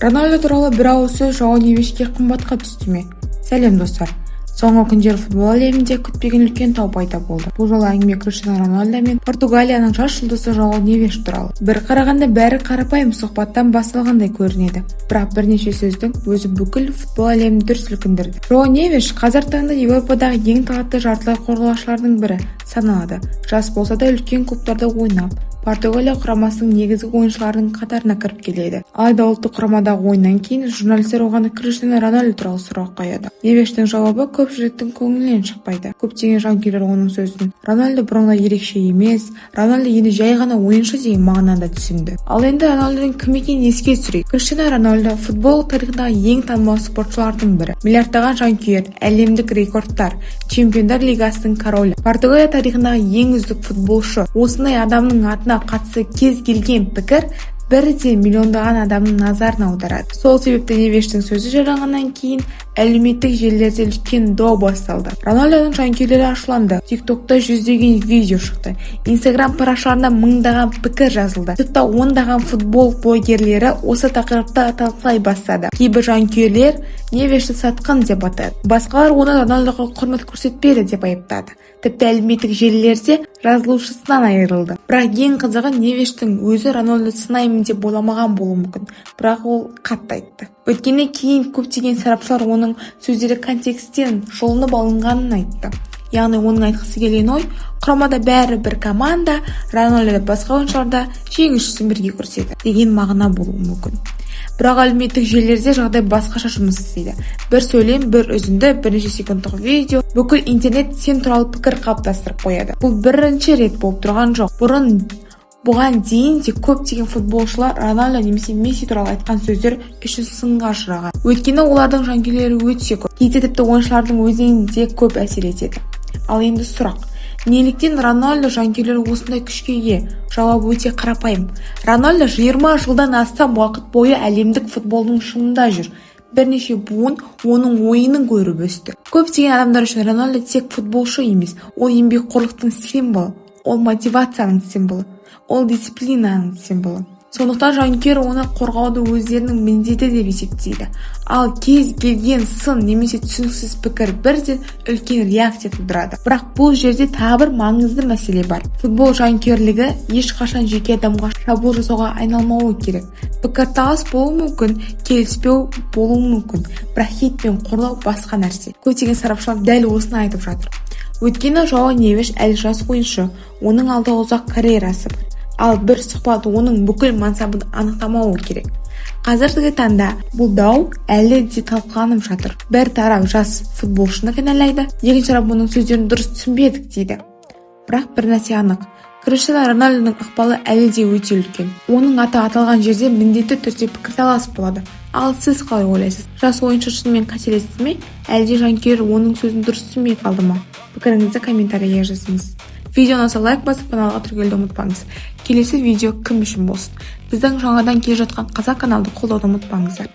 Ronaldo туралы бір ауыз сөз Жоау Невешке қымбатқа түсті ме? Сәлем достар. Соңғы күндері футбол әлемінде күтпеген үлкен тау пайда болды. Бұл жолы әңгіме Криштиану Роналдо мен Португалияның жас жұлдызы Жоау Невеш туралы. Бір қарағанда бәрі қарапайым сұхбаттан басталғандай көрінеді. Бірақ бірнеше сөздің өзі бүкіл футбол әлемін дүр сілкіндірді. Жоау Невеш қазіргі таңда Еуропадағы ең талантты жартылай қорғаушылардың бірі саналады. Жас болса да үлкен клубтарда ойнап, Португалия құрамасының негізгі ойыншыларының қатарына кіріп келеді. Алайда ұлттық құрамадағы ойыннан кейін журналистер оған Криштиану Роналду туралы сұрақ қояды. Невештің жауабы көпшіліктің көңілінен шықпайды. Көптеген жанкүйерлер оның сөзін Роналду бұрынғыдай ерекше емес, Роналду енді жай ғана ойыншы деген мағынада түсінді. Ал енді Роналдудың кім екенін еске түсірейік. Криштиану Роналду футбол тарихындағы ең танымал спортшылардың бірі. Миллиардтаған жанкүйер, әлемдік рекордтар, Чемпиондар лигасының королі, Португалия тарихындағы ең үздік футболшы. Осындай адамның атына қатысты кез келген пікір бірден миллиондаған адамның назарын аударады. Сол себепті Невештің сөзі жарияланғаннан кейін әлеуметтік желілерде үлкен дау басталды. Роналдудың жанкүйерлері ашуланды. TikTok'та жүздеген видео шықты. Instagram парақшаларында мыңдаған пікір жазылды. Тіпті ондаған футбол блогерлері осы тақырыпта талқылай бастады. Кейбір жанкүйерлер Невешті сатқын деп атады. Басқалар оны Роналдуға құрмет көрсетпеді деп айыптады. Тіпті әлеуметтік желілерде жазылушысынан айырылды. Бірақ ең қызығы Невештің өзі Роналду сынаймын деп ойламаған болуы мүмкін. Бірақ ол қатты айтты. Өткеннен кейін көптеген сарапшылар оның сөздері контексттен шолынып алынғанын айтты. Яғни оның айтқысы келген ой, құрамада бәрі бір команда, Роналду да басқа ойыншыларда жеңісшісін бірге көрсетеді деген мағына болуы мүмкін. Бірақ әлеуметтік желілерде жағдай басқаша жұмыс істейді. Бір сөйлем, бір үзінді, бірнеше секундтық видео, бүкіл интернет сен туралы пікір қалыптастырып қояды. Бұл бірінші рет болып тұрған жоқ. Бұған дейін де көптеген футболшылар Роналду немесе Месси туралы айтқан сөздер үшін сынға ұшыраған. Өйткені олардың жанкүйерлері өте көп. Кейде тіпті ойыншылардың өзінен де көп әсер етеді. Ал енді сұрақ. Неліктен Роналду жанкүйерлері осындай күшке ие? Жауап өте қарапайым. Роналду 20 жылдан астам уақыт бойы әлемдік футболдың шыңында жүр. Бірнеше буын оның ойынын көріп өсті. Көптеген адамдар үшін Роналду тек футболшы емес, ол еңбекқорлықтың символы, ол мотивацияның символы, ол дисциплинаның символы. Сондықтан жанкүйер оны қорғауды өздерінің міндеті деп есептейді. Ал кез келген сын немесе түсініксіз пікір бірден үлкен реакция тудырады. Бірақ бұл жерде тағы бір маңызды мәселе бар. Футбол жанкүйерлігі ешқашан жеке адамға шабуыл жасауға айналмауы керек. Пікірталас болуы мүмкін, келіспеу болуы мүмкін. Бірақ хейт пен қорлау басқа нәрсе. Көптеген сарапшылар дәл осыны айтып жатыр. Өйткені Жоау Невеш әлі жас ойыншы, оның алда ұзақ карьерасы бар. Ал бір сұхбат оның бүкіл мансабын анықтамауы керек. Қазіргі таңда бұл дау әлі де талқыланып жатыр. Бір тарап жас футболшыны кінәлайды, екінші тарап оның сөздерін дұрыс түсінбедік дейді. Бірақ бір нәрсе анық. Криштиану Роналдудың ықпалы әлі де өте үлкен. Оның аты аталған жерде міндетті түрде пікірталас болады. Ал сіз қалай ойлайсыз? Жас ойыншы шынымен қателесті ме? Әлде жанкүйер оның сөзін дұрыс түсінбей қалды ма? Пікіріңізді комментарийге жазыңыз. Видеоны ұнаса лайк басып, каналға тіркелуді ұмытпаңыз. Келесі видео кім үшін болсын? Біздің жаңадан келе жатқан қазақ каналды қолдауды ұмытпаңыздар.